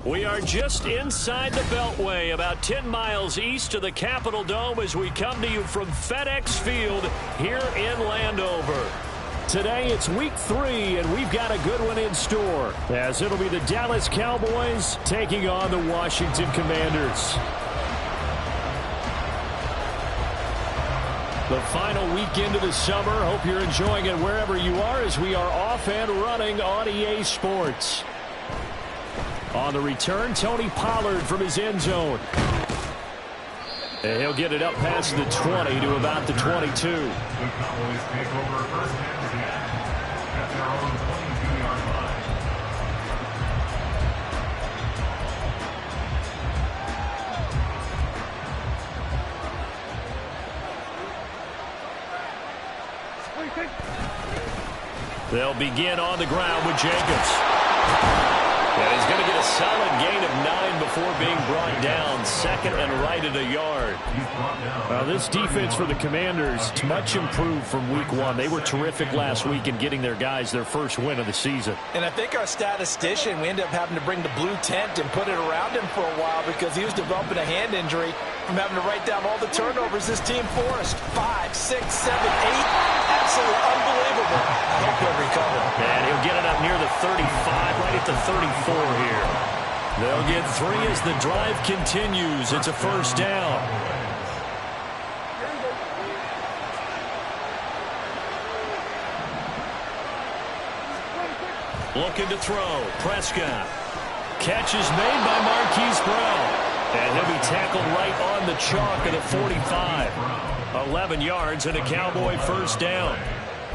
We are just inside the Beltway, about 10 miles east of the Capitol Dome as we come to you from FedEx Field here in Landover. Today it's week 3, and we've got a good one in store, as it'll be the Dallas Cowboys taking on the Washington Commanders. The final weekend of the summer. Hope you're enjoying it wherever you are as we are off and running on EA Sports. On the return, Tony Pollard from his end zone. And he'll get it up past the 20 to about the 22. The Cowboys take over first and 10 at their own 22-yard line. They'll begin on the ground with Jacobs. And he's going to get a solid gain of 9 before being brought down. Second and right at a yard. This defense for the Commanders is much improved from week 1. They were terrific last week in getting their guys their first win of the season. And I think our statistician, we ended up having to bring the blue tent and put it around him for a while because he was developing a hand injury from having to write down all the turnovers this team forced. 5, 6, 7, 8. Absolutely unbelievable. I hope he'll recover. And he'll get it up near the 35, right at the 34 here. They'll get 3 as the drive continues. It's a first down. Looking to throw. Prescott. Catch is made by Marquise Brown. And he'll be tackled right on the chalk of the 45. 11 yards and a Cowboy first down.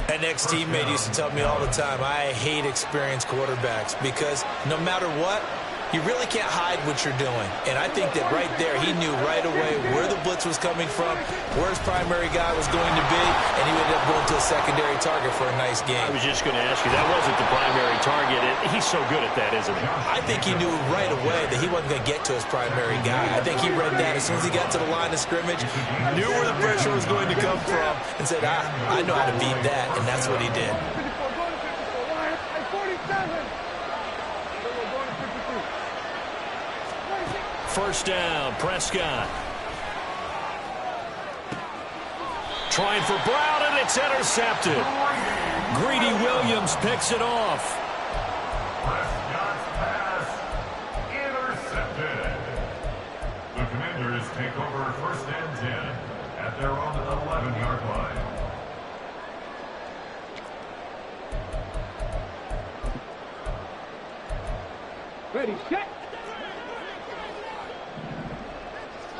An ex-teammate used to tell me all the time, I hate experienced quarterbacks because no matter what, you really can't hide what you're doing. And I think that right there, he knew right away where the blitz was coming from, where his primary guy was going to be, and he ended up going to a secondary target for a nice game. I was just going to ask you, that wasn't the primary target. He's so good at that, isn't he? I think he knew right away that he wasn't going to get to his primary guy. I think he read that as soon as he got to the line of scrimmage, knew where the pressure was going to come from, and said, I know how to beat that, and that's what he did. First down, Prescott. Trying for Brown, and it's intercepted. Greedy Williams picks it off. Prescott's pass intercepted. The Commanders take over first and 10 at their own 11-yard line. Ready, set.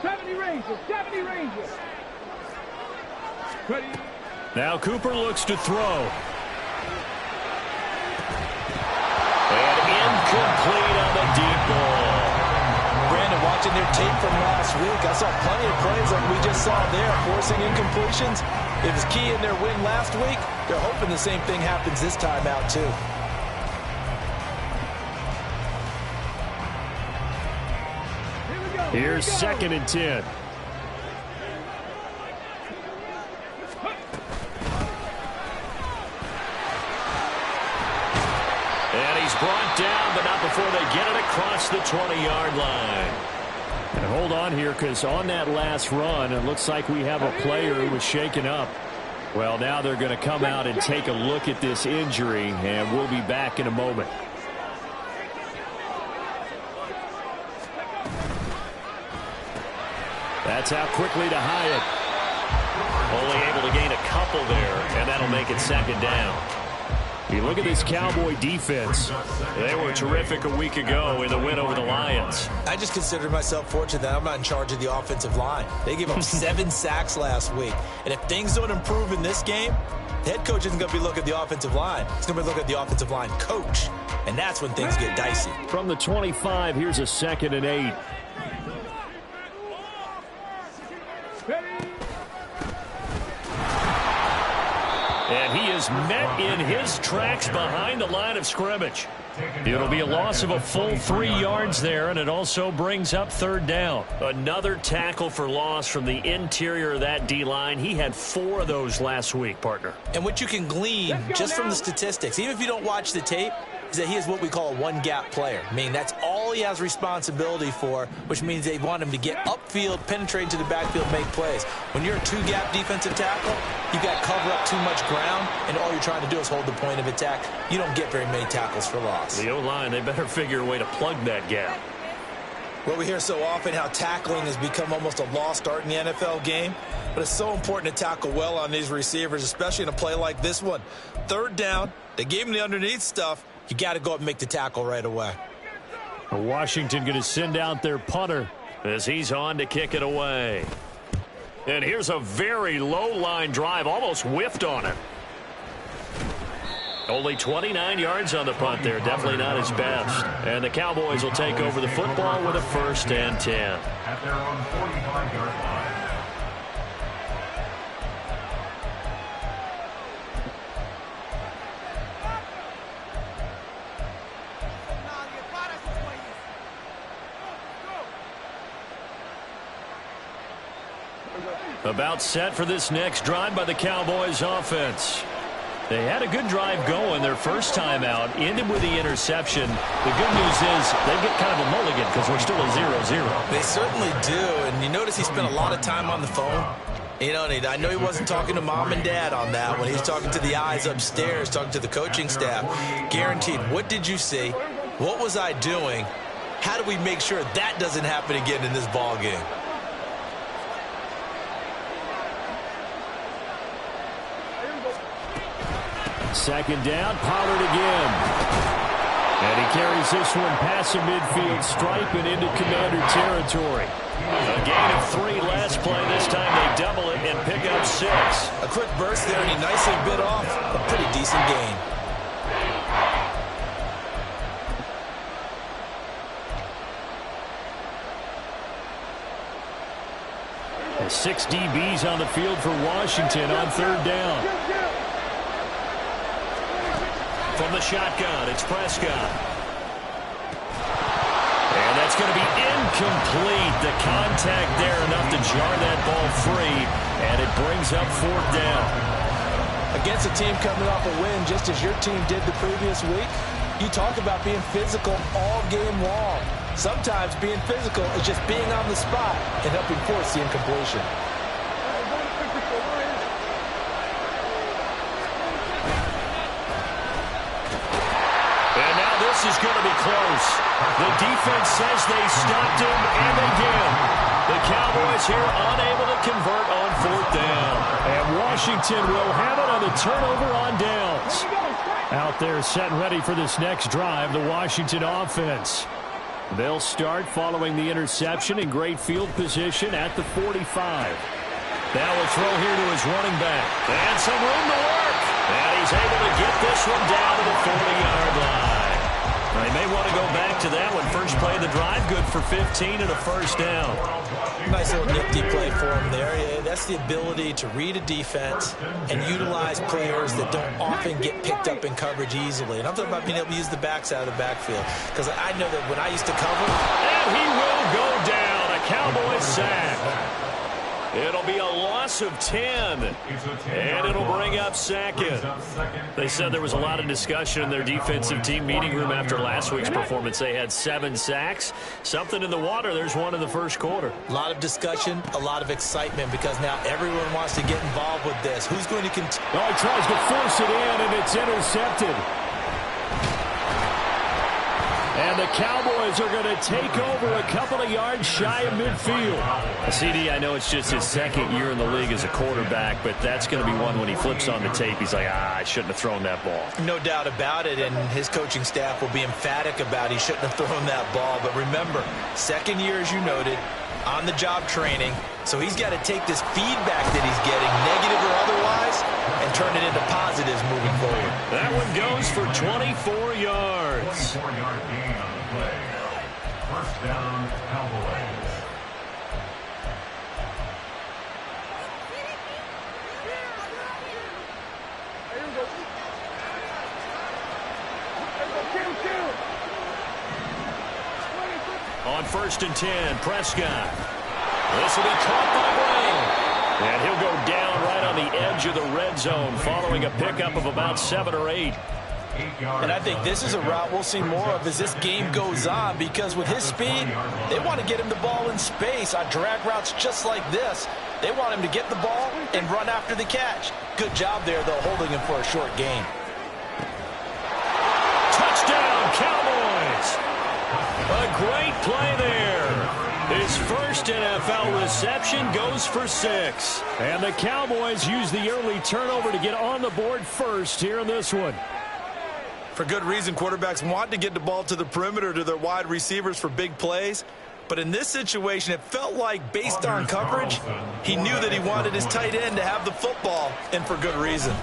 70 Rangers, 70 Rangers. Ready. Now Cooper looks to throw. And incomplete on the deep ball. Brandon, watching their tape from last week, I saw plenty of plays like we just saw there, forcing incompletions. It was key in their win last week. They're hoping the same thing happens this time out, too. Here's second and 10. And he's brought down, but not before they get it across the 20-yard line. And hold on here, because on that last run, it looks like we have a player who was shaken up. Well, now they're going to come out and take a look at this injury, and we'll be back in a moment. That's out quickly to Hyatt. Only able to gain a couple there, and that'll make it second down. You look at this Cowboy defense. They were terrific a week ago in the win over the Lions. I just consider myself fortunate that I'm not in charge of the offensive line. They gave up 7 sacks last week. And if things don't improve in this game, the head coach isn't going to be looking at the offensive line. He's going to be looking at the offensive line coach. And that's when things get dicey. From the 25, here's a second and 8. And he is met in his tracks behind the line of scrimmage. It'll be a loss of a full 3 yards there, and it also brings up third down. Another tackle for loss from the interior of that D-line. He had 4 of those last week, partner. And what you can glean just from the statistics, even if you don't watch the tape, is that he is what we call a one-gap player. I mean, that's all he has responsibility for, which means they want him to get upfield, penetrate into the backfield, make plays. When you're a two-gap defensive tackle, you got to cover up too much ground, and all you're trying to do is hold the point of attack. You don't get very many tackles for loss. The O-line, they better figure a way to plug that gap. Well, we hear so often how tackling has become almost a lost art in the NFL game, but it's so important to tackle well on these receivers, especially in a play like this one. Third down, they gave him the underneath stuff. You got to go up and make the tackle right away. Washington going to send out their punter as he's on to kick it away. And here's a very low line drive, almost whiffed on it. Only 29 yards on the punt there. Definitely not his best. And the Cowboys will take over the football with a 1st and 10. At their own 45-yard line. About set for this next drive by the Cowboys offense. They had a good drive going their first time out, ended with the interception. The good news is they get kind of a mulligan because we're still a 0-0. They certainly do, and you notice he spent a lot of time on the phone. You know, I know he wasn't talking to mom and dad on that one. He was talking to the eyes upstairs, talking to the coaching staff. Guaranteed, what did you see? What was I doing? How do we make sure that doesn't happen again in this ball game? Second down, Pollard again. And he carries this one past the midfield stripe and into Commander territory. A gain of 3 last play. This time they double it and pick up 6. A quick burst there, and he nicely bit off a pretty decent gain. The 6 DBs on the field for Washington on 3rd down. From the shotgun, it's Prescott. And that's going to be incomplete. The contact there enough to jar that ball free, and it brings up 4th down. Against a team coming off a win, just as your team did the previous week, you talk about being physical all game long. Sometimes being physical is just being on the spot and helping force the incompletion. This is going to be close. The defense says they stopped him, and they did. The Cowboys here unable to convert on 4th down. And Washington will have it on the turnover on downs. Out there set and ready for this next drive, the Washington offense. They'll start following the interception in great field position at the 45. Now a throw here to his running back. And some room to work. And he's able to get this one down to the 40-yard line. They may want to go back to that one. First play of the drive, good for 15 and a 1st down. Nice little nifty play for him there. Yeah, that's the ability to read a defense and utilize players that don't often get picked up in coverage easily. And I'm talking about being able to use the backs out of the backfield. Because I know that when I used to cover. And he will go down. A Cowboys sack. It'll be a loss of 10, and it'll bring up 2nd. They said there was a lot of discussion in their defensive team meeting room after last week's performance. They had 7 sacks. Something in the water. There's one in the first quarter. A lot of discussion, a lot of excitement, because now everyone wants to get involved with this. Who's going to continue? Oh, he tries to force it in, and it's intercepted. And the Cowboys are going to take over a couple of yards shy of midfield. CD, I know it's just his 2nd year in the league as a quarterback, but that's going to be one when he flips on the tape. He's like, I shouldn't have thrown that ball. No doubt about it, and his coaching staff will be emphatic about he shouldn't have thrown that ball. But remember, 2nd year, as you noted, on-the-job training. So he's got to take this feedback that he's getting, negative or otherwise, and turn it into positives moving forward. That one goes for 24 yards. 24-yard gain on the play. 1st down, Cowboys. On 1st and 10, Prescott. This will be caught by Brown. And he'll go down right on the edge of the red zone following a pickup of about 7 or 8. And I think this is a route we'll see more of as this game goes on, because with his speed, they want to get him the ball in space on drag routes just like this. They want him to get the ball and run after the catch. Good job there, though, holding him for a short gain. Touchdown, Cowboys! A great play there. His first NFL reception goes for 6. And the Cowboys use the early turnover to get on the board first here in this one. For good reason, quarterbacks want to get the ball to the perimeter to their wide receivers for big plays. But in this situation, it felt like, based on coverage, he knew that he wanted his tight end to have the football, and for good reason.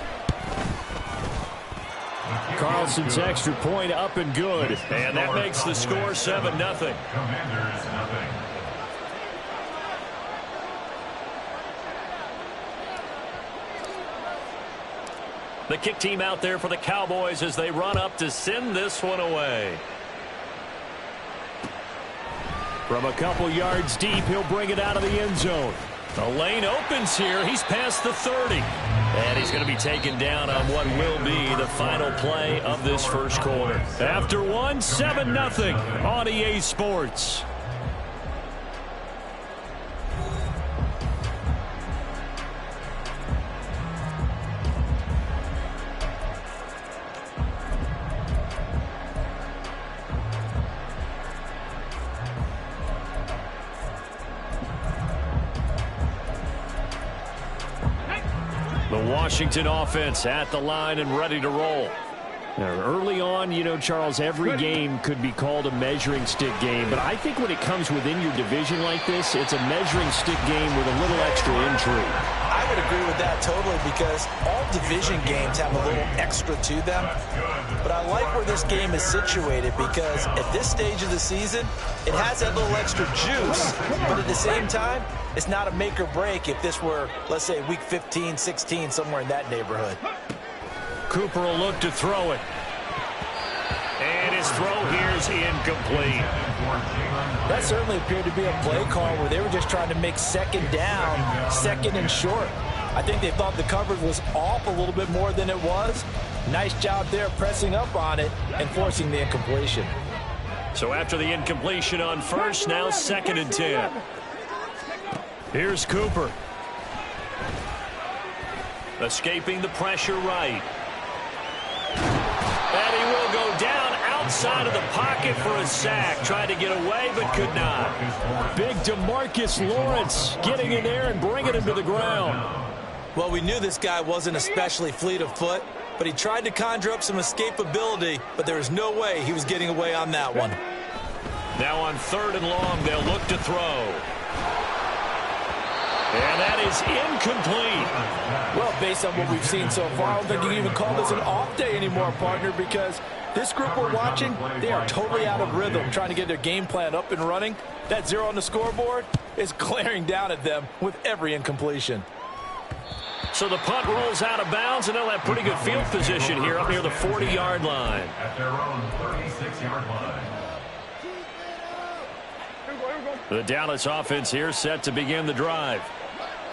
Carlson's extra point up and good. And that makes the score 7-0. Commanders, 0. The kick team out there for the Cowboys as they run up to send this one away. From a couple yards deep, he'll bring it out of the end zone. The lane opens here. He's past the 30. And he's going to be taken down on what will be the final play of this first quarter. After one, 7-0 on EA Sports. The Washington offense at the line and ready to roll. Now, early on, you know, Charles, every game could be called a measuring stick game. But I think when it comes within your division like this, it's a measuring stick game with a little extra intrigue. I would agree with that totally, because all division games have a little extra to them. But I like where this game is situated, because at this stage of the season, it has that little extra juice. But at the same time, it's not a make or break if this were, let's say, week 15, 16, somewhere in that neighborhood. Cooper will look to throw it. And his throw here is incomplete. That certainly appeared to be a play call where they were just trying to make second down, second and short. I think they thought the coverage was off a little bit more than it was. Nice job there pressing up on it and forcing the incompletion. So after the incompletion on first, now 2nd and 10. Here's Cooper. Escaping the pressure right. And he will go down outside of the pocket for a sack. Tried to get away, but could not. Big DeMarcus Lawrence getting in there and bringing him to the ground. Well, we knew this guy wasn't especially fleet of foot, but he tried to conjure up some escapability, but there was no way he was getting away on that one. Now on 3rd and long, they'll look to throw. And that is incomplete. Well, based on what we've seen so far, I don't think you can even call this an off day anymore, partner, because this group we're watching, they are totally out of rhythm, trying to get their game plan up and running. That 0 on the scoreboard is glaring down at them with every incompletion. So the punt rolls out of bounds, and they'll have pretty good field position here up near the 40-yard line. At their own 36-yard line. The Dallas offense here set to begin the drive.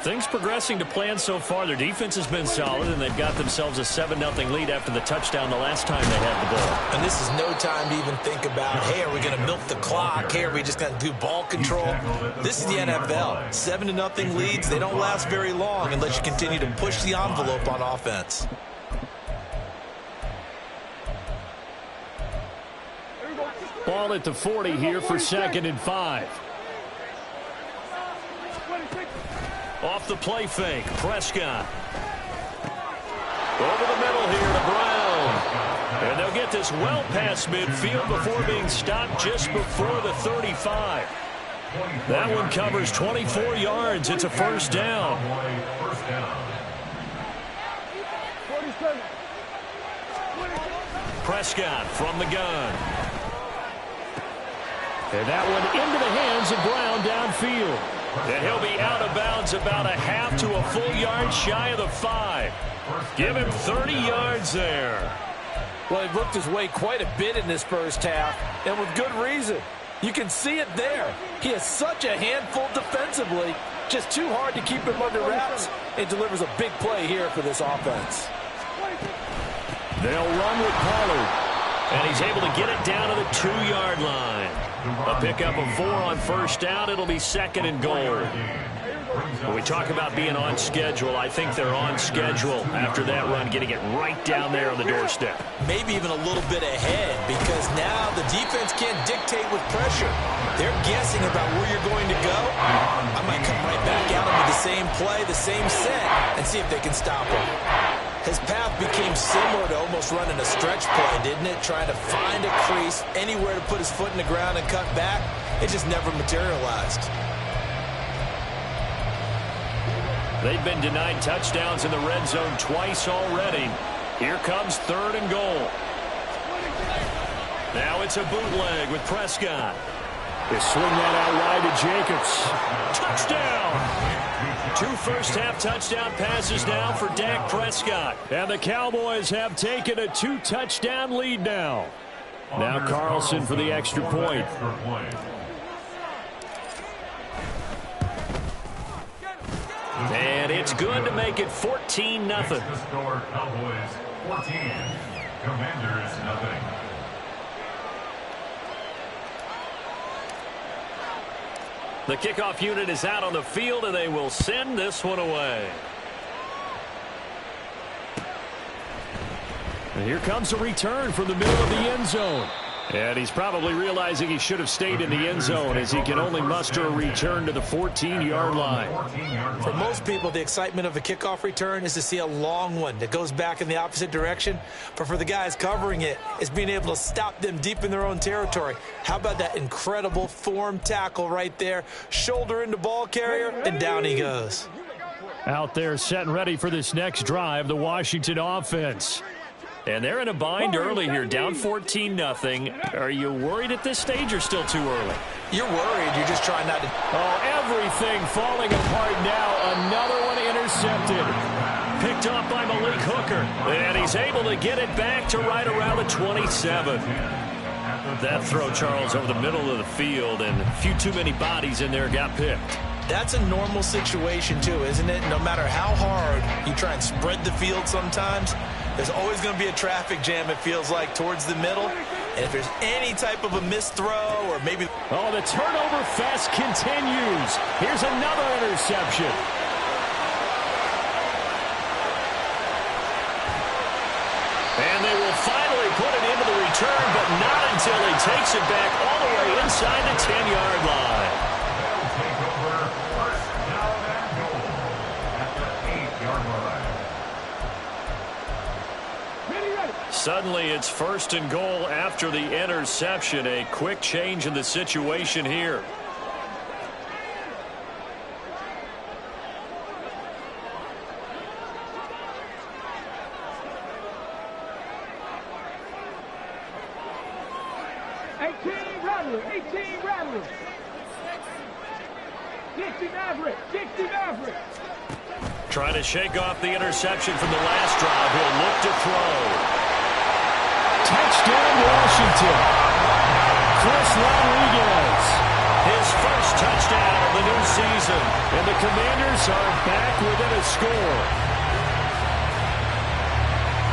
Things progressing to plan so far. Their defense has been solid, and they've got themselves a 7-0 lead after the touchdown the last time they had the ball. And this is no time to even think about, hey, are we going to milk the clock? Hey, are we just going to do ball control? This is the NFL. 7-0 leads, they don't last very long unless you continue to push the envelope on offense. Ball at the 40 here for 2nd and 5. Off the play fake, Prescott. Over the middle here to Brown. And they'll get this well past midfield before being stopped just before the 35. That one covers 24 yards. It's a first down. Prescott from the gun. And that one into the hands of Brown downfield. And he'll be out of bounds about a half to a full yard shy of the 5. Give him 30 yards there. Well, he worked his way quite a bit in this first half, and with good reason. You can see it there. He is such a handful defensively, just too hard to keep him under wraps. It delivers a big play here for this offense. They'll run with Pollard. And he's able to get it down to the 2-yard line. A pickup of 4 on first down. It'll be 2nd and goal. When we talk about being on schedule, I think they're on schedule after that run, getting it right down there on the doorstep. Maybe even a little bit ahead, because now the defense can't dictate with pressure. They're guessing about where you're going to go. I might come right back at them with the same play, the same set, and see if they can stop him. His path became similar to almost running a stretch play, didn't it? Trying to find a crease, anywhere to put his foot in the ground and cut back. It just never materialized. They've been denied touchdowns in the red zone twice already. Here comes 3rd and goal. Now it's a bootleg with Prescott. They swing that out wide to Jacobs. Touchdown! 2 first-half touchdown passes now for Dak Prescott. And the Cowboys have taken a 2-touchdown lead now. Now Carlson for the extra point. And it's good to make it 14-0. The score, Cowboys 14, Commanders nothing. The kickoff unit is out on the field, and they will send this one away. And here comes a return from the middle of the end zone. And he's probably realizing he should have stayed in the end zone, as he can only muster a return to the 14-yard line. For most people, the excitement of a kickoff return is to see a long one that goes back in the opposite direction. But for the guys covering it, it's being able to stop them deep in their own territory. How about that incredible form tackle right there? Shoulder into ball carrier, and down he goes. Out there set and ready for this next drive, the Washington offense. And they're in a bind early here, down 14-0. Are you worried at this stage or still too early? You're worried. You're just trying not to. Oh, everything falling apart now. Another one intercepted. Picked off by Malik Hooker. And he's able to get it back to right around the 27. That throw, Charles, over the middle of the field, and a few too many bodies in there got picked. That's a normal situation, too, isn't it? No matter how hard you try and spread the field sometimes, there's always going to be a traffic jam, it feels like, towards the middle. And if there's any type of a missed throw or maybe... Oh, the turnover fest continues. Here's another interception. And they will finally put it into the return, but not until he takes it back all the way inside the 10-yard line. Take over first down and goal at the 8-yard line. Suddenly it's 1st and goal after the interception. A quick change in the situation here. Trying to shake off the interception from the last drive. He'll look to throw. Touchdown, Washington. Chris Rodriguez. His first touchdown of the new season. And the Commanders are back within a score.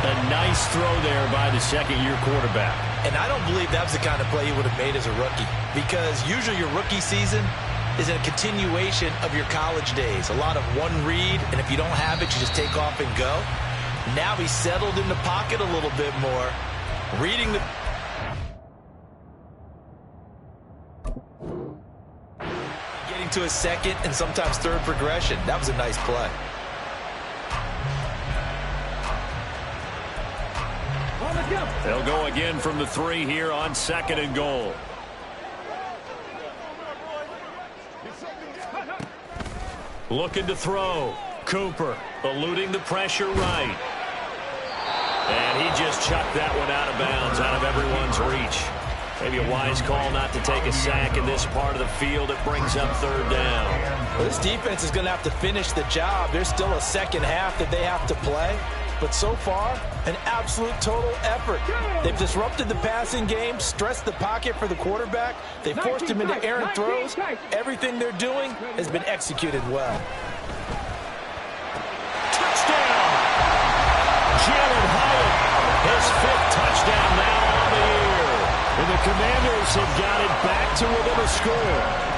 A nice throw there by the second-year quarterback. And I don't believe that was the kind of play he would have made as a rookie. Because usually your rookie season is a continuation of your college days. A lot of one read, and if you don't have it, you just take off and go. Now he's settled in the pocket a little bit more. Reading the... Getting to a second and sometimes third progression. That was a nice play. They'll go again from the 3 here on 2nd and goal. Looking to throw. Cooper eluding the pressure right. And he just chucked that one out of bounds, out of everyone's reach. Maybe a wise call not to take a sack in this part of the field. It brings up 3rd down. Well, this defense is going to have to finish the job. There's still a second half that they have to play. But so far, an absolute total effort. They've disrupted the passing game, stressed the pocket for the quarterback. They forced him into errant throws. Everything they're doing has been executed well. Touchdown! Jalen Hyatt His 5th touchdown now on the year. And the Commanders have got it back to within a score.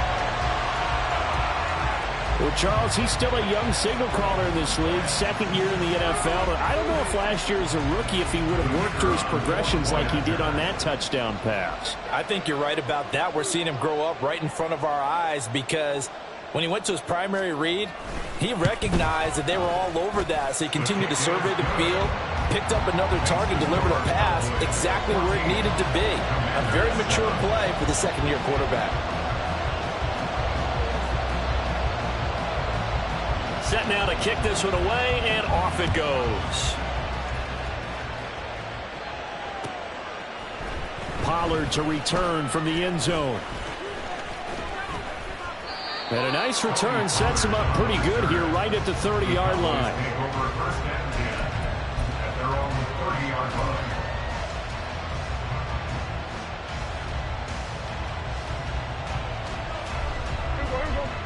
Well, Charles, he's still a young signal caller in this league, 2nd year in the NFL. I don't know if last year as a rookie, if he would have worked through his progressions like he did on that touchdown pass. I think you're right about that. We're seeing him grow up right in front of our eyes because when he went to his primary read, he recognized that they were all over that. So he continued to survey the field, picked up another target, delivered a pass exactly where it needed to be. A very mature play for the 2nd-year quarterback. Set now to kick this one away, and off it goes. Pollard to return from the end zone. And a nice return sets him up pretty good here right at the 30-yard line. Over 1st and 10 at their own 30-yard line.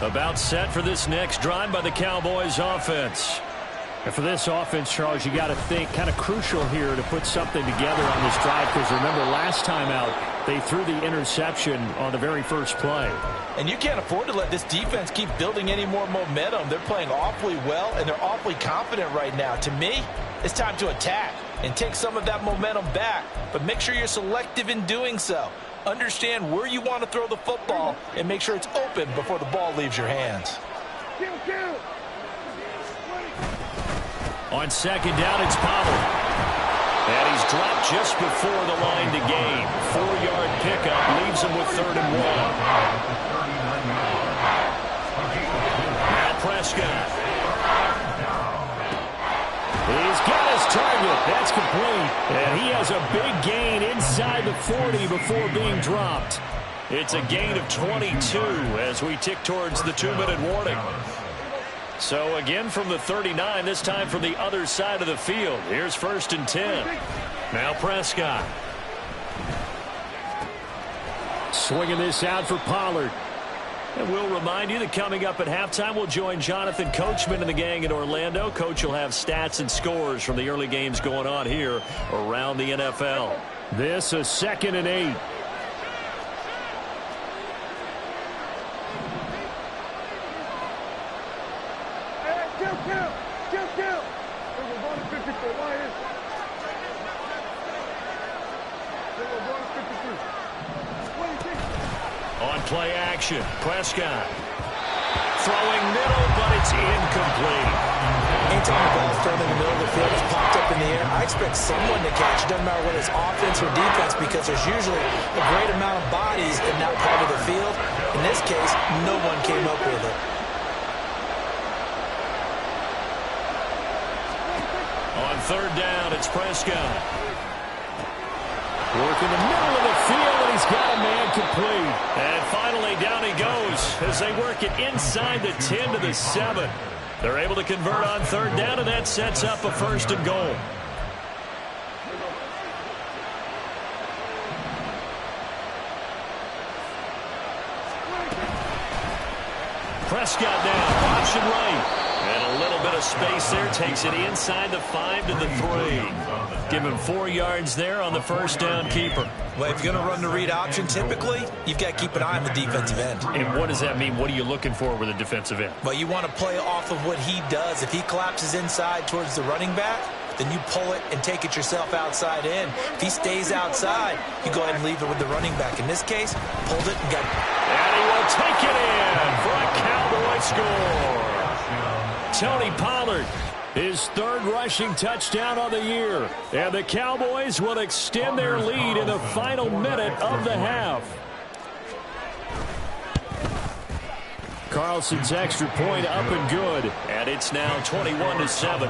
About set for this next drive by the Cowboys offense. And for this offense, Charles, you got to think kind of crucial here to put something together on this drive because remember last time out they threw the interception on the very first play. And you can't afford to let this defense keep building any more momentum. They're playing awfully well and they're awfully confident right now. To me, it's time to attack and take some of that momentum back, but make sure you're selective in doing so. Understand where you want to throw the football and make sure it's open before the ball leaves your hands. On 2nd down, it's Pollard. And he's dropped just before the line to gain. 4-yard pickup leaves him with 3rd and 1. Now Prescott. He's got his target. That's complete. And he has a big gain inside the 40 before being dropped. It's a gain of 22 as we tick towards the 2-minute warning. So again from the 39, this time from the other side of the field. Here's 1st and 10. Now Prescott. Swinging this out for Pollard. And we'll remind you that coming up at halftime, we'll join Jonathan Coachman and the gang in Orlando. Coach will have stats and scores from the early games going on here around the NFL. This a 2nd and 8. On play action, Prescott. Throwing middle, but it's incomplete. Anytime the ball's thrown in the middle of the field, it's popped up in the air, I expect someone to catch. It doesn't matter whether it's offense or defense because there's usually a great amount of bodies in that part of the field. In this case, no one came up with it. On 3rd down, it's Prescott. Working the middle of the field, and he's got a man complete. And finally, down he goes as they work it inside the 10 to the 7. They're able to convert on 3rd down, and that sets up a 1st and goal. Prescott now, option right. And a little bit of space there, takes it inside the 5 to the 3. Give him 4 yards there on the 1st down keeper. Well, if you're going to run the read option, typically, you've got to keep an eye on the defensive end. And what does that mean? What are you looking for with a defensive end? Well, you want to play off of what he does. If he collapses inside towards the running back, then you pull it and take it yourself outside in. If he stays outside, you go ahead and leave it with the running back. In this case, pulled it and got it. And he will take it in for a Cowboy score. Tony Pollard, his 3rd rushing touchdown on the year. And the Cowboys will extend their lead in the final minute of the half. Carlson's extra point up and good. And it's now 21-7. 21.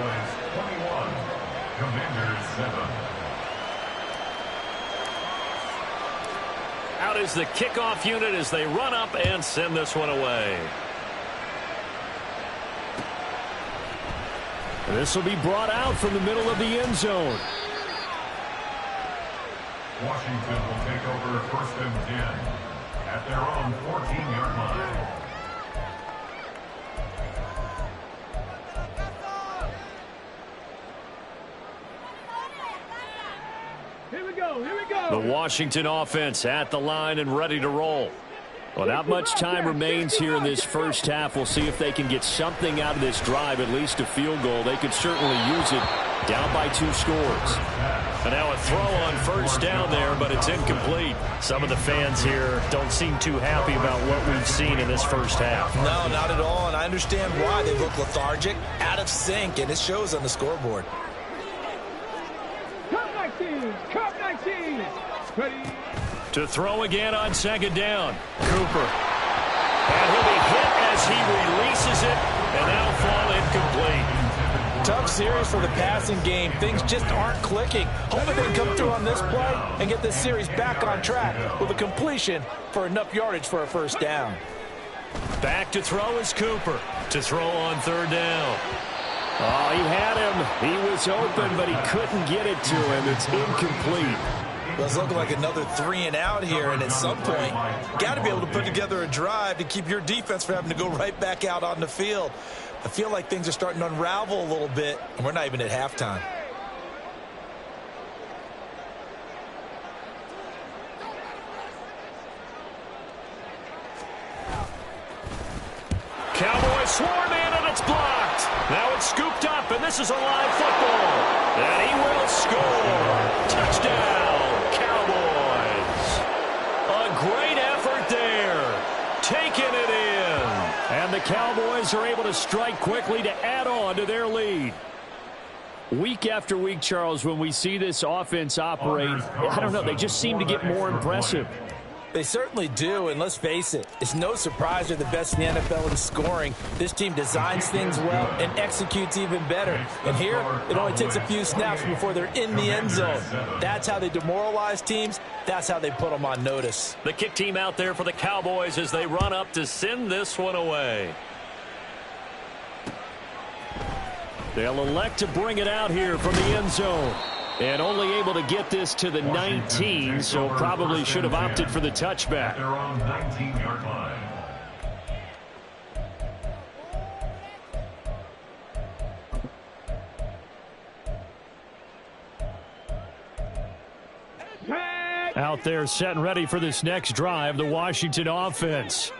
Commanders 7. Out is the kickoff unit as they run up and send this one away. This will be brought out from the middle of the end zone. Washington will take over 1st and 10 at their own 14-yard line. The Washington offense at the line and ready to roll. Well, not much time remains here in this first half. We'll see if they can get something out of this drive, at least a field goal. They could certainly use it down by 2 scores. And now a throw on first down there, but it's incomplete. Some of the fans here don't seem too happy about what we've seen in this first half. No, not at all, and I understand why. They look lethargic, out of sync, and it shows on the scoreboard. Come 19. Come 19. Ready. To throw again on second down. Cooper. And he'll be hit as he releases it, and that'll fall incomplete. Tough series for the passing game. Things just aren't clicking. Hoping they can come through on this play and get this series back on track with a completion for enough yardage for a first down. Back to throw is Cooper. To throw on third down. Oh, he had him. He was open, but he couldn't get it to him. It's incomplete. Well, it's looking like another 3 and out here, and at some point, got to be able to put together a drive to keep your defense from having to go right back out on the field. I feel like things are starting to unravel a little bit, and we're not even at halftime. Cowboys swarm in, and it's blocked. Now it's scooped up, and this is a live football. And he will score. Touchdown, Cowboys. A great effort there. Taking it in. And the Cowboys are able to strike quickly to add on to their lead. Week after week, Charles, when we see this offense operate, I don't know, they just seem to get more impressive. They certainly do, and let's face it, it's no surprise they're the best in the NFL in scoring. This team designs things well and executes even better. And here, it only takes a few snaps before they're in the end zone. That's how they demoralize teams. That's how they put them on notice. The kick team out there for the Cowboys as they run up to send this one away. They'll elect to bring it out here from the end zone. And only able to get this to the 19, so probably should have opted for the touchback. Their own 19-yard line. Out there set and ready for this next drive, the Washington offense.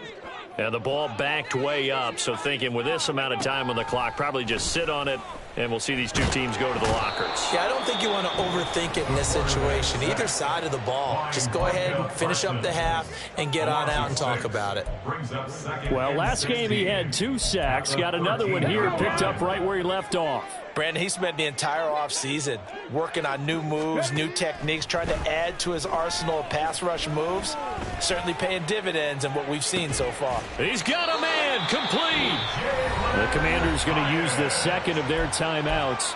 And the ball backed way up, so thinking with this amount of time on the clock, probably just sit on it, and we'll see these two teams go to the lockers. Yeah, I don't think you want to overthink it in this situation. Either side of the ball. Just go ahead and finish up the half and get on out and talk about it. Well, last game he had 2 sacks. Got another one here, picked up right where he left off. Brandon, he spent the entire offseason working on new moves, new techniques, trying to add to his arsenal of pass rush moves. Certainly paying dividends in what we've seen so far. He's got a man, complete. The Commanders going to use the second of their timeouts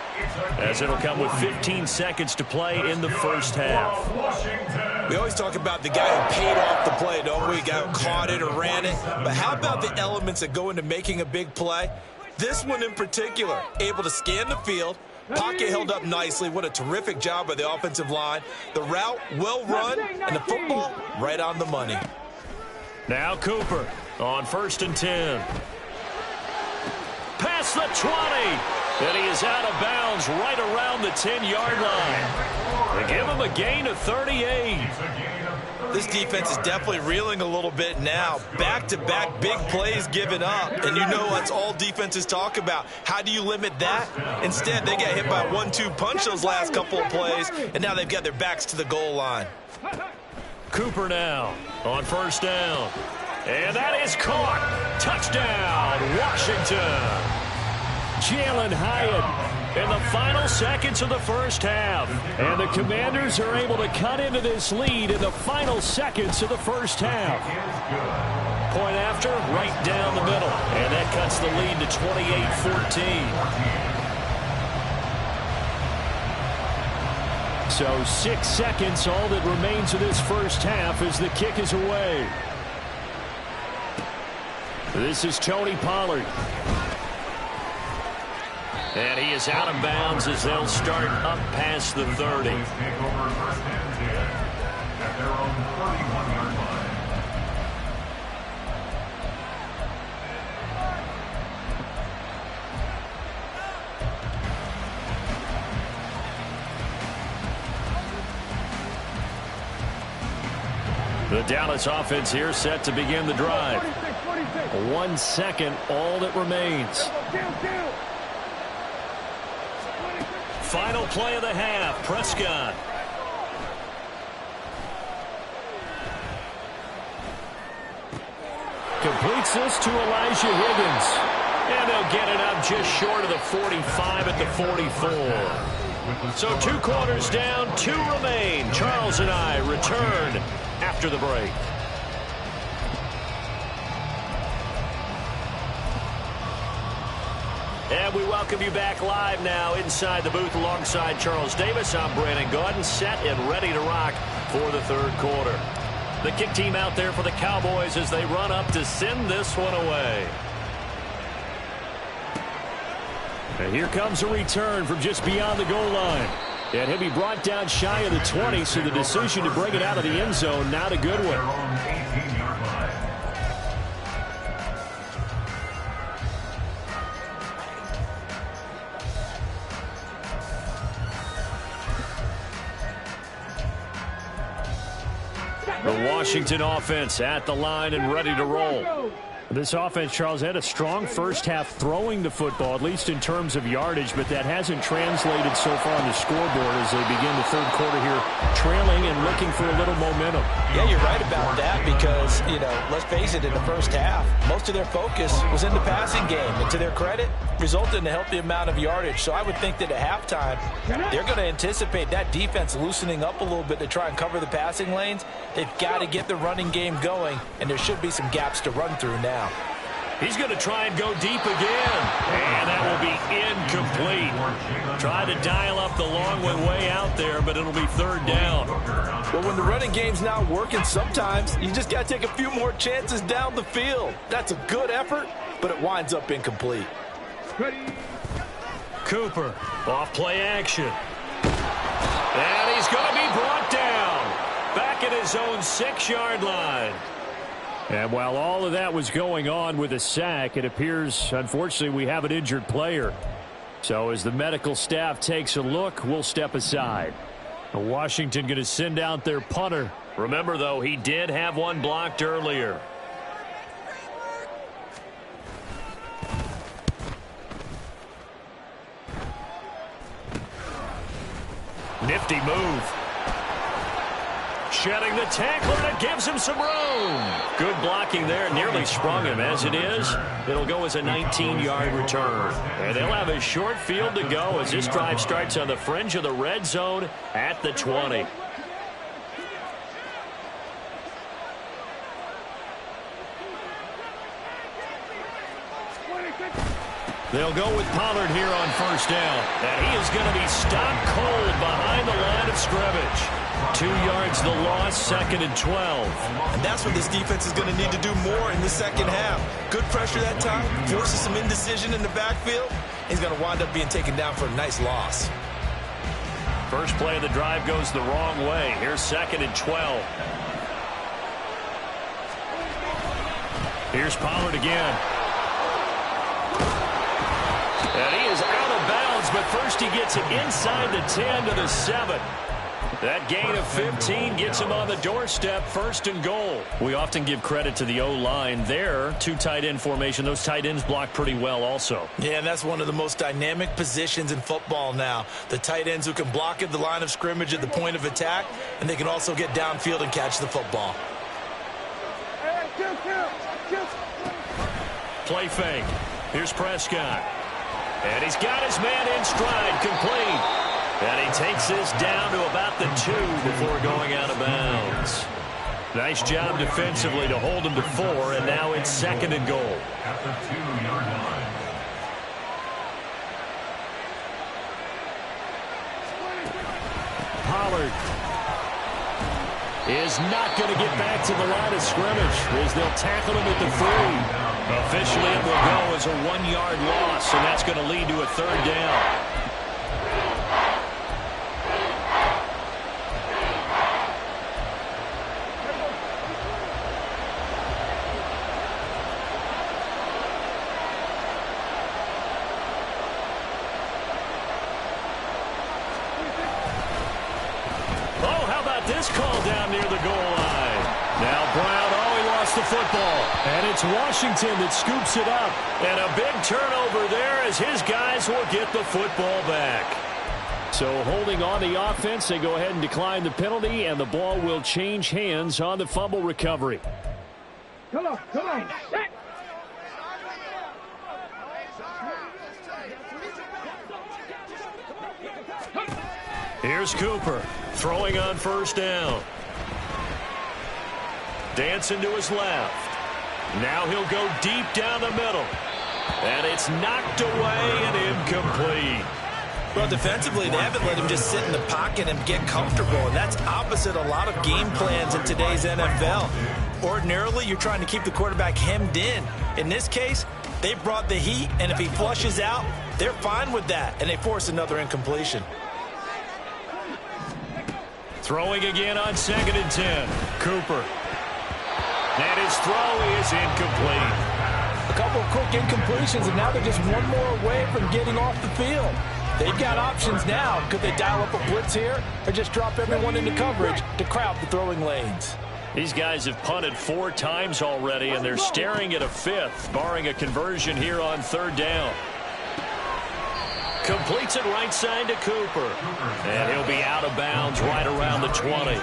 as it'll come with 15 seconds to play in the first half. We always talk about the guy who paid off the play, don't we? The guy who caught it or ran it. But how about the elements that go into making a big play? This one in particular, able to scan the field, pocket held up nicely. What a terrific job by the offensive line. The route well run, and the football right on the money. Now Cooper on 1st and 10. Past the 20. And he is out of bounds right around the 10-yard line. They give him a gain of 38. This defense is definitely reeling a little bit now. Back-to-back big plays given up. And you know that's all defenses talk about. How do you limit that? Instead, they got hit by a 1-2 punch those last couple of plays, and now they've got their backs to the goal line. Cooper now on 1st down. And that is caught. Touchdown, Washington. Jalen Hyatt in the final seconds of the first half. And the Commanders are able to cut into this lead in the final seconds of the first half. Point after, right down the middle. And that cuts the lead to 28-14. So 6 seconds, all that remains of this first half as the kick is away. This is Tony Pollard. And he is out of bounds as they'll start up past the 30. Dallas offense here set to begin the drive. 1 second, all that remains. Final play of the half, Prescott. Completes this to Elijah Higgins. And they'll get it up just short of the 45 at the 44. So 2 quarters down, 2 remain. Charles and I return after the break. And we welcome you back live now inside the booth alongside Charles Davis. I'm Brandon Gaudin, set and ready to rock for the 3rd quarter. The kick team out there for the Cowboys as they run up to send this one away. And here comes a return from just beyond the goal line. And he'll be brought down shy of the 20, so the decision to bring it out of the end zone, not a good one. The Washington offense at the line and ready to roll. This offense, Charles, had a strong first half throwing the football, at least in terms of yardage, but that hasn't translated so far on the scoreboard as they begin the 3rd quarter here, trailing and looking for a little momentum. Yeah, you're right about that because, let's face it, in the first half, most of their focus was in the passing game. And to their credit, resulted in a healthy amount of yardage. So I would think that at halftime, they're going to anticipate that defense loosening up a little bit to try and cover the passing lanes. They've got to get the running game going, and there should be some gaps to run through now. He's going to try and go deep again. And that will be incomplete. Try to dial up the long way out there, but it'll be 3rd down. Well, when the running game's not working, sometimes you just got to take a few more chances down the field. That's a good effort, but it winds up incomplete. Cooper, off play action. And he's going to be brought down. Back at his own 6-yard line. And while all of that was going on with a sack, it appears, unfortunately, we have an injured player. So as the medical staff takes a look, we'll step aside. Washington going to send out their punter. Remember, though, he did have one blocked earlier. Nifty move. Shedding the tackler, and it gives him some room. Good blocking there, nearly sprung him. As it is, it'll go as a 19-yard return. And they'll have a short field to go as this drive starts on the fringe of the red zone at the 20. They'll go with Pollard here on 1st down. And he is going to be stopped cold behind the line of scrimmage. 2 yards the loss, 2nd and 12. And that's what this defense is going to need to do more in the 2nd half. Good pressure that time, forces some indecision in the backfield. He's going to wind up being taken down for a nice loss. First play of the drive goes the wrong way. Here's 2nd and 12. Here's Pollard again. And he is out of bounds, but first he gets it inside the 10 to the 7. That gain of 15 gets him on the doorstep, 1st and goal. We often give credit to the O-line there. 2 tight end formation. Those tight ends block pretty well also. Yeah, and that's one of the most dynamic positions in football now. The tight ends who can block at the line of scrimmage at the point of attack, and they can also get downfield and catch the football. Play fake. Here's Prescott. And he's got his man in stride, complete. And he takes this down to about the 2 before going out of bounds. Nice job defensively to hold him to 4, and now it's 2nd and goal. At the 2-yard line. Pollard is not going to get back to the line of scrimmage as they'll tackle him at the 3. Officially, it will go as a 1-yard loss, and that's going to lead to a 3rd down. This call down near the goal line. Now the football. And it's Washington that scoops it up. And a big turnover there as his guys will get the football back. So holding on the offense, they go ahead and decline the penalty, and the ball will change hands on the fumble recovery. Come on, come on. Set. Here's Cooper throwing on first down. Dancing to his left. Now he'll go deep down the middle. And it's knocked away and incomplete. Well, defensively, they haven't let him just sit in the pocket and get comfortable, and that's opposite a lot of game plans in today's NFL. Ordinarily, you're trying to keep the quarterback hemmed in. In this case, they brought the heat, and if he flushes out, they're fine with that, and they force another incompletion. Throwing again on 2nd and 10. Cooper. And his throw is incomplete. A couple of quick incompletions, and now they're just one more away from getting off the field. They've got options now. Could they dial up a blitz here or just drop everyone into coverage to crowd the throwing lanes? These guys have punted 4 times already, and they're staring at a 5th, barring a conversion here on 3rd down. Completes it right side to Cooper. And he'll be out of bounds right around the 20.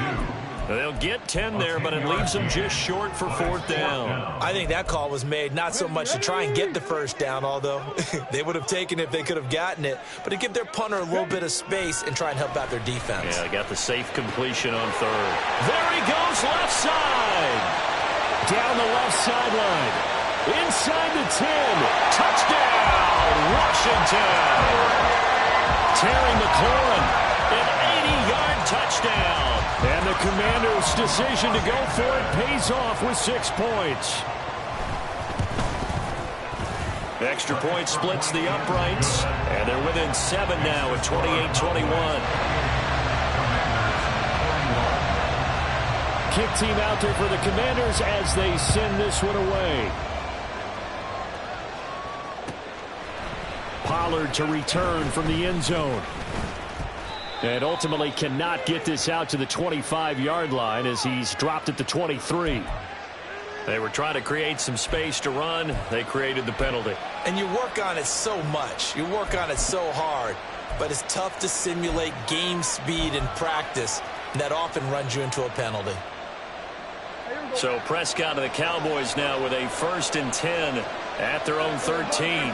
They'll get 10 there, but it leaves them just short for 4th down. I think that call was made not so much to try and get the first down, although they would have taken it if they could have gotten it, but to give their punter a little bit of space and try and help out their defense. Yeah, they got the safe completion on 3rd. There he goes, left side. Down the left sideline. Inside the 10. Touchdown, Washington. Terry McLaurin, an 80-yard touchdown. And the Commanders' decision to go for it pays off with 6 points. The extra point splits the uprights, and they're within 7 now at 28-21. Kick team out there for the Commanders as they send this one away. Pollard to return from the end zone. And ultimately cannot get this out to the 25-yard line as he's dropped at the 23. They were trying to create some space to run. They created the penalty. And you work on it so much. You work on it so hard. But it's tough to simulate game speed in practice. And that often runs you into a penalty. So Prescott and the Cowboys now with a 1st and 10 at their own 13.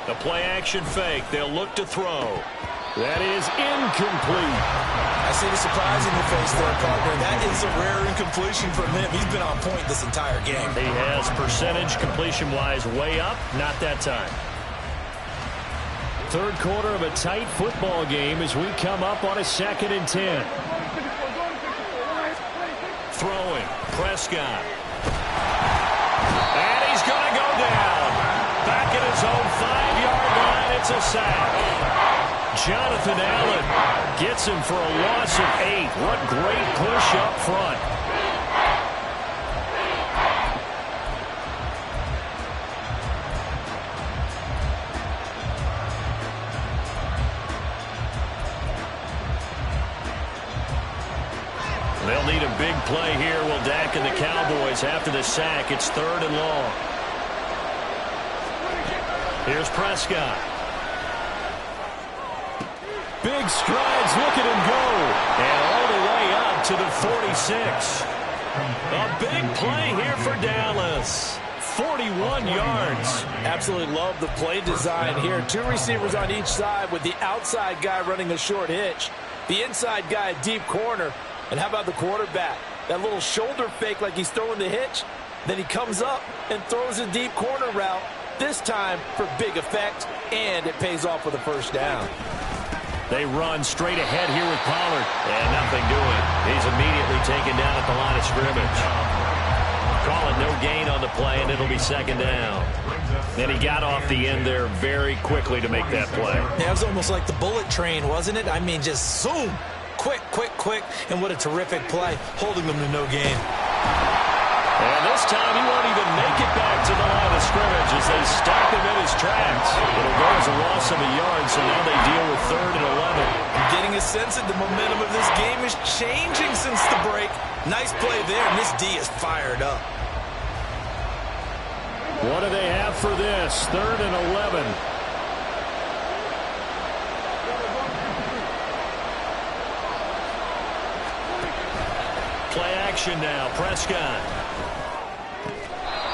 The play-action fake. They'll look to throw. That is incomplete. I see the surprise in your face there, partner. That is a rare incompletion from him. He's been on point this entire game. He has percentage completion-wise way up. Not that time. 3rd quarter of a tight football game as we come up on a 2nd and 10. Throwing. Prescott. And he's going to go down. Back at his own 5-yard line. It's a sack. Jonathan Allen gets him for a loss of 8. What great push up front. They'll need a big play here. Will Dak and the Cowboys after the sack. It's 3rd and long. Here's Prescott. Big strides. Look at him go. And all the way up to the 46. A big play here for Dallas. 41 yards. Absolutely love the play design here. 2 receivers on each side with the outside guy running a short hitch. The inside guy a deep corner. And how about the quarterback? That little shoulder fake like he's throwing the hitch. Then he comes up and throws a deep corner route. This time for big effect, and it pays off with a 1st down. They run straight ahead here with Pollard. And nothing doing. He's immediately taken down at the line of scrimmage. Call it no gain on the play, and it'll be 2nd down. And he got off the end there very quickly to make that play. Yeah, it was almost like the bullet train, wasn't it? I mean, just zoom. Quick, quick, quick. And what a terrific play, holding them to no gain. And this time he won't even make it back to the line of scrimmage as they stop him in his tracks. It'll go as a loss of a yard, so now they deal with 3rd and 11. I'm getting a sense that the momentum of this game is changing since the break. Nice play there, and this D is fired up. What do they have for this? 3rd and 11. Play action now. Prescott.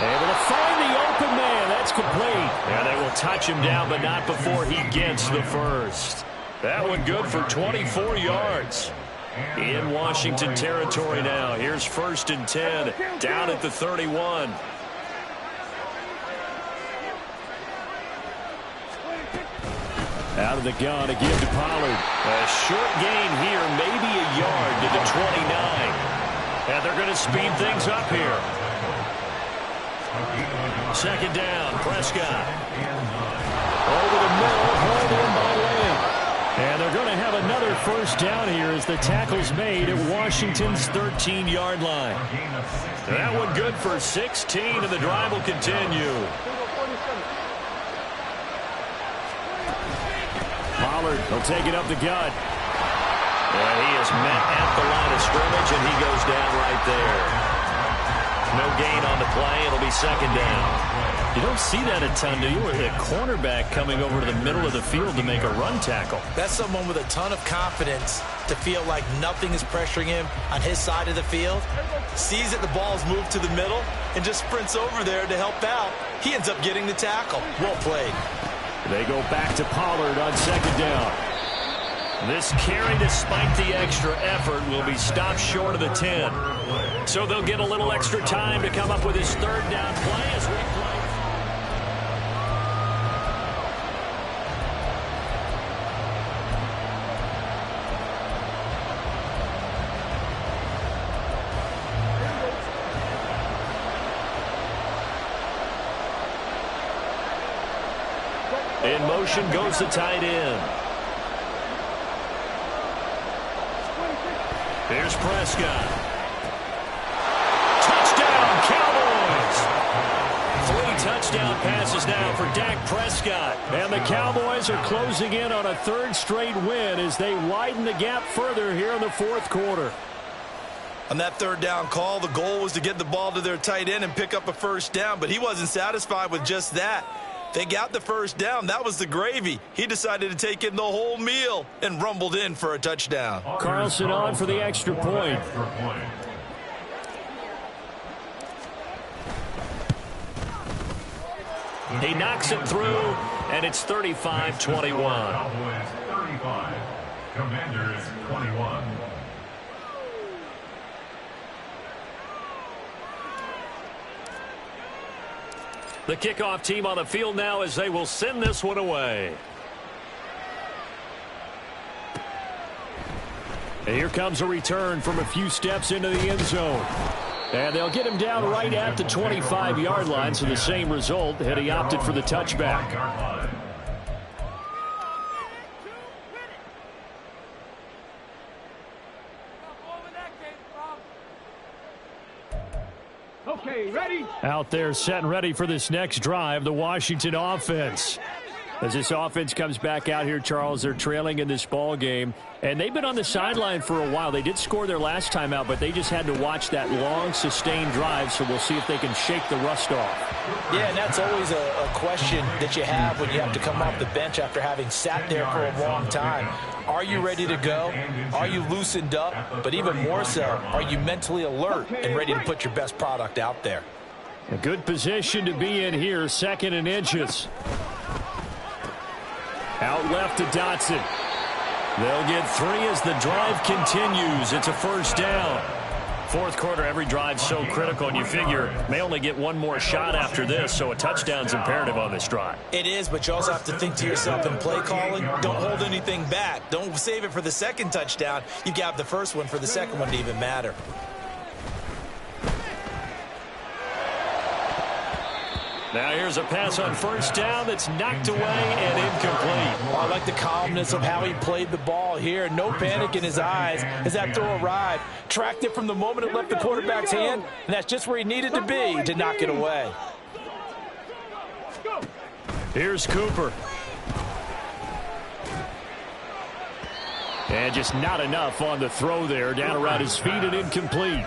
Able to find the open man. That's complete. And they will touch him down, but not before he gets the first. That one good for 24 yards. In Washington territory now. Here's 1st and 10. Down at the 31. Out of the gun to give to Pollard. A short gain here, maybe a yard to the 29. And they're going to speed things up here. 2nd down, Prescott. Over the middle, hauled in by Lamb. And they're going to have another 1st down here as the tackle's made at Washington's 13-yard line. That one good for 16, and the drive will continue. Pollard will take it up the gut. And he is met at the line of scrimmage, and he goes down right there. No gain on the play. It'll be 2nd down. You don't see that a ton, do you? A cornerback coming over to the middle of the field to make a run tackle. That's someone with a ton of confidence to feel like nothing is pressuring him on his side of the field. Sees that the ball's moved to the middle and just sprints over there to help out. He ends up getting the tackle. Well played. They go back to Pollard on 2nd down. This carry, despite the extra effort, will be stopped short of the 10. So they'll get a little extra time to come up with his 3rd down play as we play. In motion goes the tight end. Here's Prescott. Touchdown, Cowboys! 3 touchdown passes now for Dak Prescott. And the Cowboys are closing in on a 3rd straight win as they widen the gap further here in the 4th quarter. On that 3rd down call, the goal was to get the ball to their tight end and pick up a 1st down, but he wasn't satisfied with just that. They got the 1st down. That was the gravy. He decided to take in the whole meal and rumbled in for a touchdown. Carlson on for the extra point. He knocks it through, and it's 35-21. Cowboys 35, Commanders 21. The kickoff team on the field now as they will send this one away. And here comes a return from a few steps into the end zone. And they'll get him down right at the 25-yard line, so the same result had he opted for the touchback. Okay, ready? Out there set and ready for this next drive, the Washington offense. As this offense comes back out here, Charles, they're trailing in this ball game. And they've been on the sideline for a while. They did score their last time out, but they just had to watch that long, sustained drive, so we'll see if they can shake the rust off. Yeah, and that's always a question that you have when you have to come off the bench after having sat there for a long time. Are you ready to go? Are you loosened up? But even more so, are you mentally alert and ready to put your best product out there? A good position to be in here, 2nd and inches. Out left to Dotson. They'll get 3 as the drive continues. It's a 1st down. 4th quarter, every drive's so critical, and you figure may only get one more shot after this, so a touchdown's imperative on this drive. It is, but you also have to think to yourself in play calling, don't hold anything back. Don't save it for the 2nd touchdown. You got the 1st one for the 2nd one to even matter. Now here's a pass on 1st down that's knocked away and incomplete. Well, I like the calmness of how he played the ball here. No panic in his eyes as that throw arrived. Tracked it from the moment it left the quarterback's hand, and that's just where he needed to be to knock it away. Here's Cooper. And just not enough on the throw there. Down around his feet and incomplete.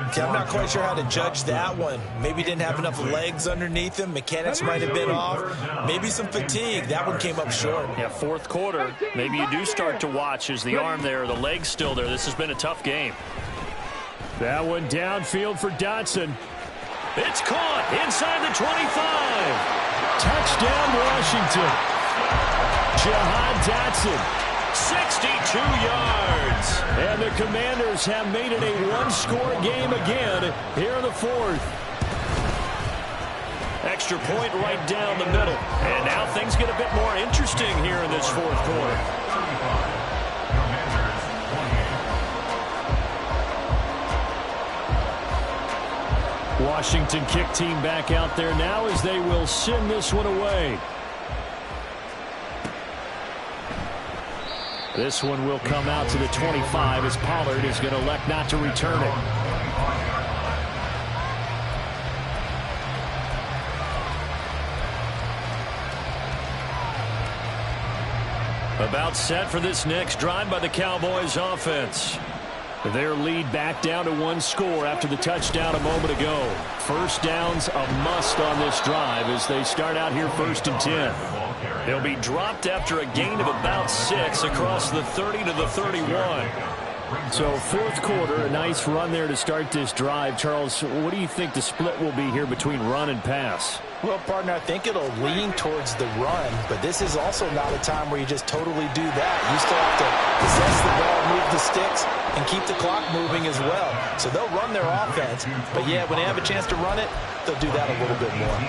Okay, I'm not quite sure how to judge that one. Maybe didn't have enough legs underneath him. Mechanics might have been off. Maybe some fatigue. That one came up short. Yeah, fourth quarter. Maybe you do start to watch as the arm there, the leg's still there. This has been a tough game. That one downfield for Dotson. It's caught inside the 25. Touchdown, Washington. Jahan Dotson. 62 yards. And the Commanders have made it a one-score game again here in the fourth. Extra point right down the middle. And now things get a bit more interesting here in this fourth quarter. Washington kick team back out there now as they will send this one away. This one will come out to the 25 as Pollard is going to elect not to return it. About set for this next drive by the Cowboys offense. Their lead back down to one score after the touchdown a moment ago. First down's a must on this drive as they start out here 1st and 10. They'll be dropped after a gain of about 6 across the 30 to the 31. So fourth quarter, a nice run there to start this drive. Charles, what do you think the split will be here between run and pass? Well, partner, I think it'll lean towards the run, but this is also not a time where you just totally do that. You still have to possess the ball, move the sticks, and keep the clock moving as well. So they'll run their offense, but yeah, when they have a chance to run it, they'll do that a little bit more.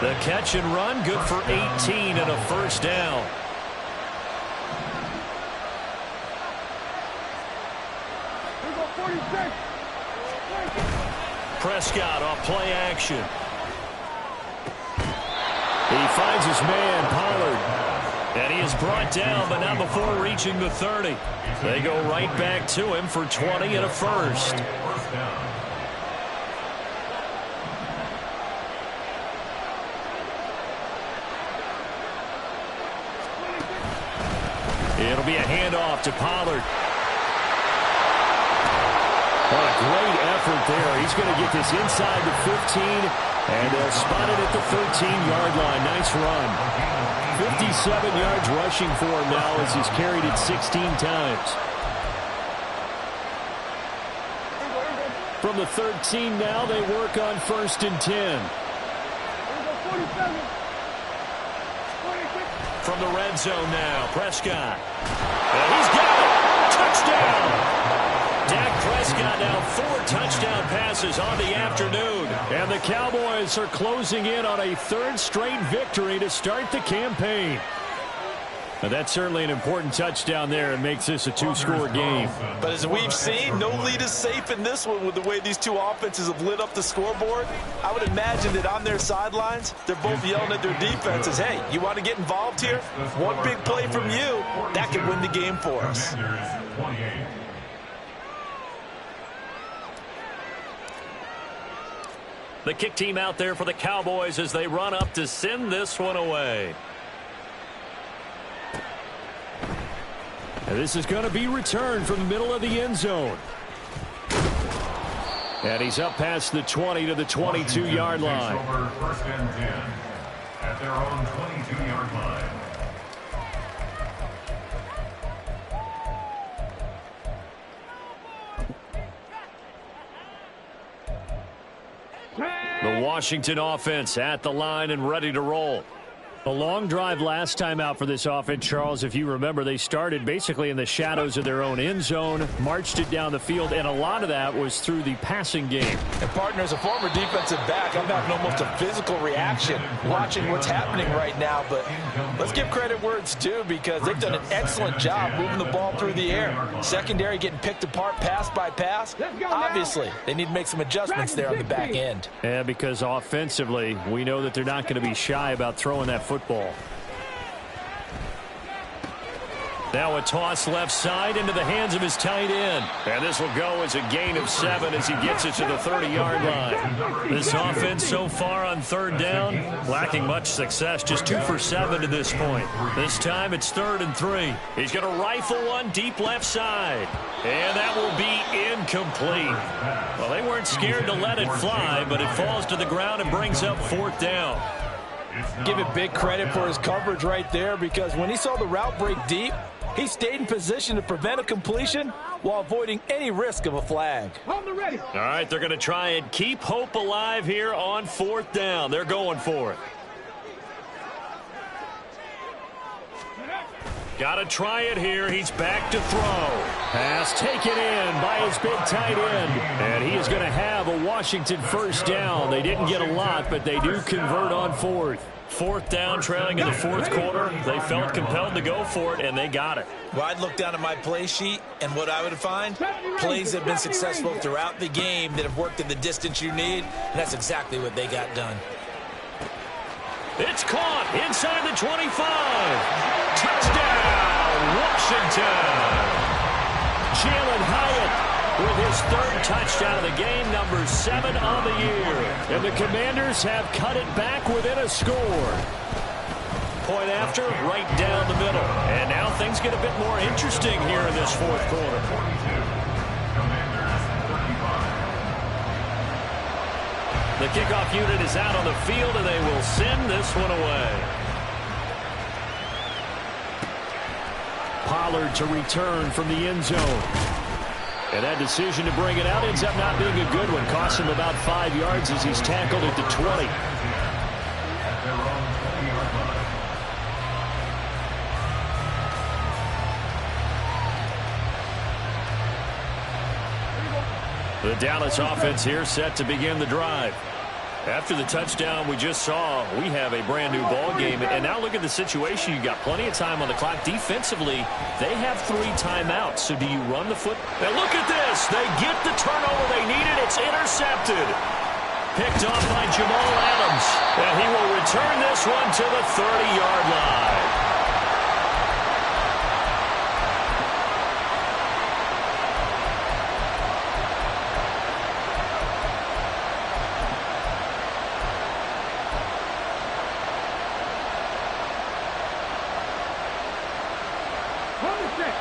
The catch and run, good for 18 and a first down. Prescott off play action. He finds his man, Pollard. And he is brought down, but not before reaching the 30. They go right back to him for 20 and a first. It'll be a handoff to Pollard. What a great effort there. He's going to get this inside the 15, and they'll spot it at the 13-yard line. Nice run. 57 yards rushing for him now as he's carried it 16 times. From the 13 now, they work on 1st and 10. From the red zone now, Prescott. And he's got it. Touchdown. Dak Prescott now 4 touchdown passes on the afternoon. And the Cowboys are closing in on a 3rd straight victory to start the campaign. Now that's certainly an important touchdown there and makes this a 2-score game. But as we've seen, no lead is safe in this one with the way these two offenses have lit up the scoreboard. I would imagine that on their sidelines, they're both yelling at their defenses, hey, you want to get involved here? One big play from you, that could win the game for us. The kick team out there for the Cowboys as they run up to send this one away. And this is going to be returned from the middle of the end zone. And he's up past the 20 to the 22-yard line. Over 1st and 10 at their own 22-yard line. The Washington offense at the line and ready to roll. A long drive last time out for this offense, Charles. If you remember, they started basically in the shadows of their own end zone, marched it down the field, and a lot of that was through the passing game. And partner, as a former defensive back, I'm having almost a physical reaction watching what's happening right now. But let's give credit where it's due because they've done an excellent job moving the ball through the air. Secondary getting picked apart pass by pass. Obviously, they need to make some adjustments there on the back end. Yeah, because offensively, we know that they're not going to be shy about throwing that football. Now a toss left side into the hands of his tight end. And this will go as a gain of 7 as he gets it to the 30-yard line. This offense so far on third down, lacking much success, just 2 for 7 to this point. This time it's 3rd and 3. He's going to rifle one deep left side. And that will be incomplete. Well, they weren't scared to let it fly, but it falls to the ground and brings up 4th down. Give it big credit for his coverage right there, because when he saw the route break deep, he stayed in position to prevent a completion while avoiding any risk of a flag. All right, they're going to try and keep hope alive here on 4th down. They're going for it. Got to try it here. He's back to throw. Pass taken in by his big tight end. And he is going to have a Washington 1st down. They didn't get a lot, but they do convert on 4th. 4th down, trailing in the 4th quarter. They felt compelled to go for it, and they got it. Well, I'd look down at my play sheet, and what I would find, plays that have been successful throughout the game that have worked in the distance you need, and that's exactly what they got done. It's caught inside the 25. Touchdown, Washington. Jalen Hyatt with his 3rd touchdown of the game, number 7 on the year. And the Commanders have cut it back within a score. Point after, right down the middle. And now things get a bit more interesting here in this 4th quarter. The kickoff unit is out on the field, and they will send this one away. Pollard to return from the end zone. And that decision to bring it out ends up not being a good one. Costs him about 5 yards as he's tackled at the 20. The Dallas offense here set to begin the drive. After the touchdown we just saw, we have a brand new ball game. And now look at the situation. You got plenty of time on the clock. Defensively, they have 3 timeouts. So do you run the foot? Now look at this. They get the turnover they needed. It's intercepted. Picked off by Jamal Adams. And he will return this one to the 30-yard line.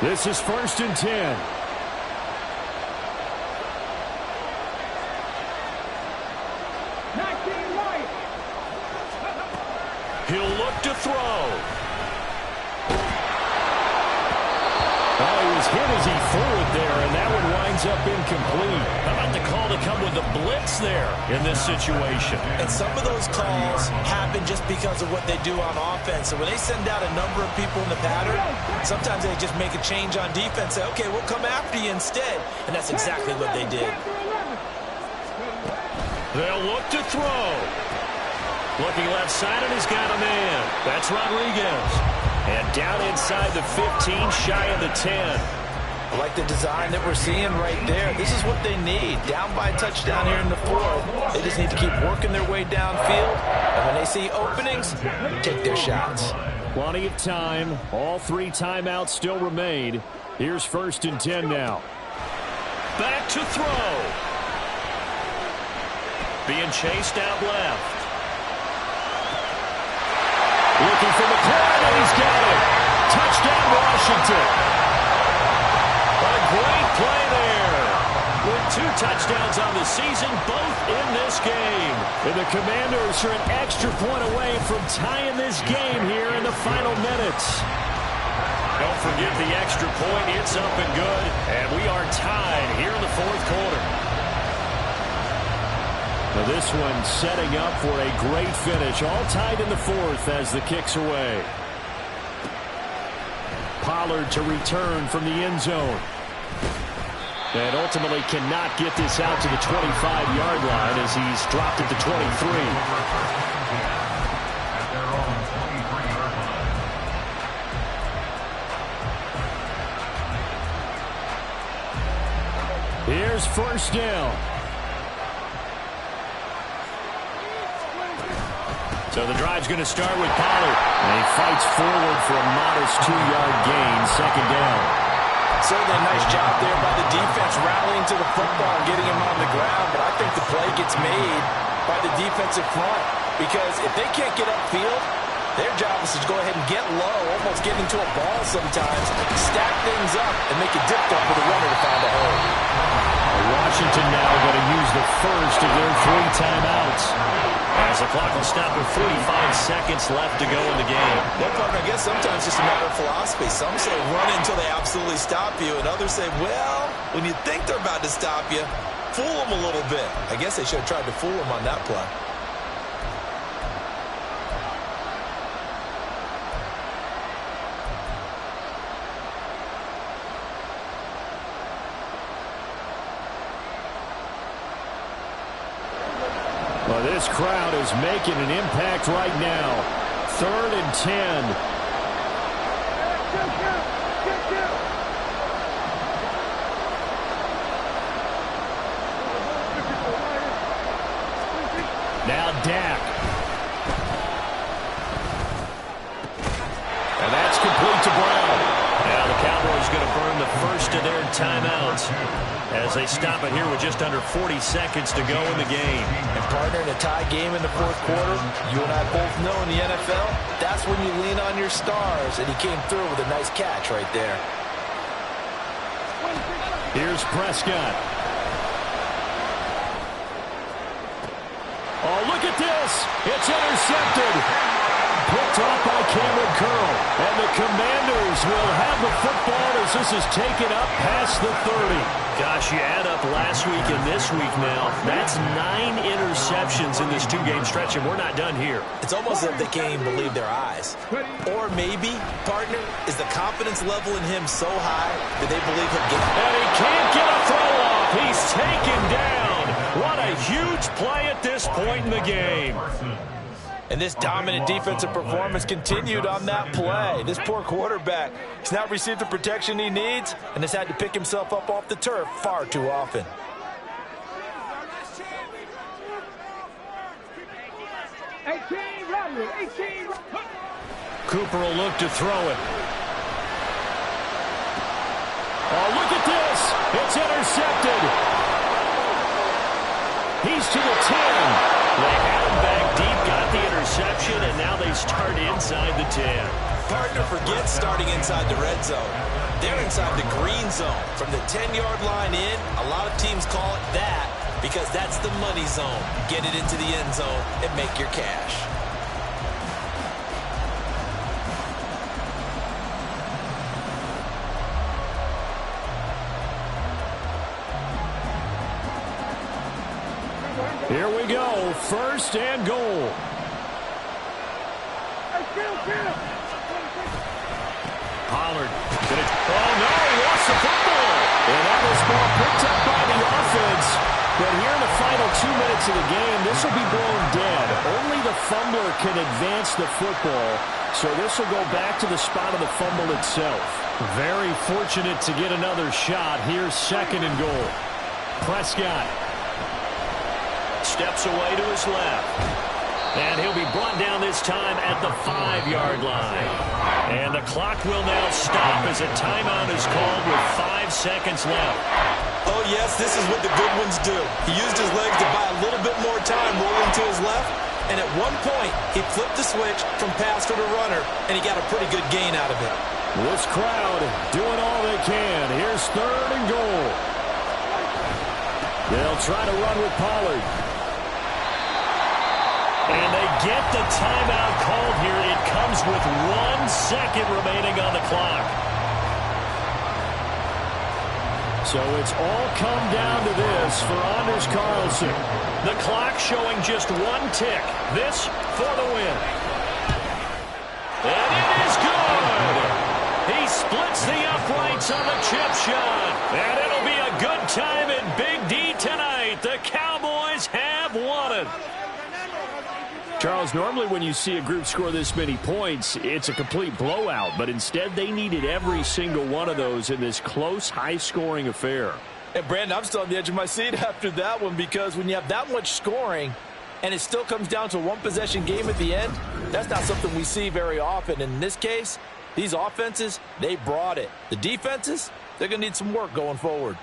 This is 1st and 10. He'll look to throw. Oh, he was hit as he threw it there, and that one winds up incomplete. How about the call to come with the blitz there in this situation? And some of those calls happen just because of what they do on offense. So when they send out a number of people in the pattern, sometimes they just make a change on defense. Say, okay, we'll come after you instead. And that's exactly what they did. They'll look to throw. Looking left side, and he's got a man. That's Rodriguez. And down inside the 15, shy of the 10. I like the design that we're seeing right there. This is what they need. Down by a touchdown here in the 4th. They just need to keep working their way downfield. And when they see openings, take their shots. Plenty of time. All 3 timeouts still remain. Here's 1st and 10 now. Back to throw. Being chased out left. Looking for McLaurin, and he's got it. Touchdown, Washington. A great play there. With 2 touchdowns on the season, both in this game. And the Commanders are an extra point away from tying this game here in the final minutes. Don't forget the extra point. It's up and good. And we are tied here in the 4th quarter. Now this one setting up for a great finish. All tied in the 4th as the kick's away. Pollard to return from the end zone. And ultimately cannot get this out to the 25-yard line as he's dropped at the 23. Here's 1st down. So the drive's going to start with Pollard. And he fights forward for a modest 2-yard gain, second down. Certainly a nice job there by the defense rallying to the football and getting him on the ground. But I think the play gets made by the defensive front. Because if they can't get upfield, their job is to go ahead and get low, almost get into a ball sometimes, stack things up, and make it difficult for the runner to find a hole. Washington now going to use the first of their 3 timeouts. As the clock will stop with 45 seconds left to go in the game. Well, partner, I guess sometimes it's just a matter of philosophy. Some say run until they absolutely stop you, and others say, well, when you think they're about to stop you, fool them a little bit. I guess they should have tried to fool them on that play. Well, this crowd is making an impact right now. 3rd and 10. Now Dak. And that's complete to Brown. Now the Cowboys going to burn the first of their timeouts as they stop it here with just under 40 seconds to go in the game. And partner, in a tie game in the 4th quarter, you and I both know in the NFL, that's when you lean on your stars, and he came through with a nice catch right there. Here's Prescott. Oh, look at this. It's intercepted. Picked off by Cameron Curl. And the Commanders will have the football as this is taken up past the 30. Gosh, you add up last week and this week now. That's 9 interceptions in this 2-game stretch, and we're not done here. It's almost as if they can't even believe their eyes. Or maybe, partner, is the confidence level in him so high that they believe he'll get it. And he can't get a throw off. He's taken down. What a huge play at this point in the game. And this dominant defensive performance continued on that play. This poor quarterback has not received the protection he needs and has had to pick himself up off the turf far too often. Cooper will look to throw it. Oh, look at this. It's intercepted. He's to the 10. They had him back deep, got the interception, and now they start inside the 10. Partner, forget starting inside the red zone. They're inside the green zone. From the 10-yard line in, a lot of teams call it that because that's the money zone. Get it into the end zone and make your cash. Here we go. 1st and goal. Pollard. Oh, no, he lost the football. And that was ball picked up by the offense. But here in the final 2 minutes of the game, this will be blown dead. Only the fumbler can advance the football. So this will go back to the spot of the fumble itself. Very fortunate to get another shot. Here's 2nd and goal. Prescott. Steps away to his left. And he'll be brought down this time at the 5-yard line. And the clock will now stop as a timeout is called with 5 seconds left. Oh, yes, this is what the good ones do. He used his legs to buy a little bit more time rolling to his left. And at one point, he flipped the switch from passer to runner, and he got a pretty good gain out of it. This crowd doing all they can. Here's 3rd and goal. They'll try to run with Pollard. And they get the timeout called here. It comes with 1 second remaining on the clock. So it's all come down to this for Anders Carlson. The clock showing just 1 tick. This for the win. And it is good. He splits the uprights on the chip shot. And it'll be a good time in Big D tonight. The Cowboys have won it. Charles, normally when you see a group score this many points, it's a complete blowout. But instead, they needed every single one of those in this close, high-scoring affair. And, Brandon, I'm still on the edge of my seat after that one because when you have that much scoring, and it still comes down to a one-possession game at the end, that's not something we see very often. In this case, these offenses, they brought it. The defenses, they're going to need some work going forward.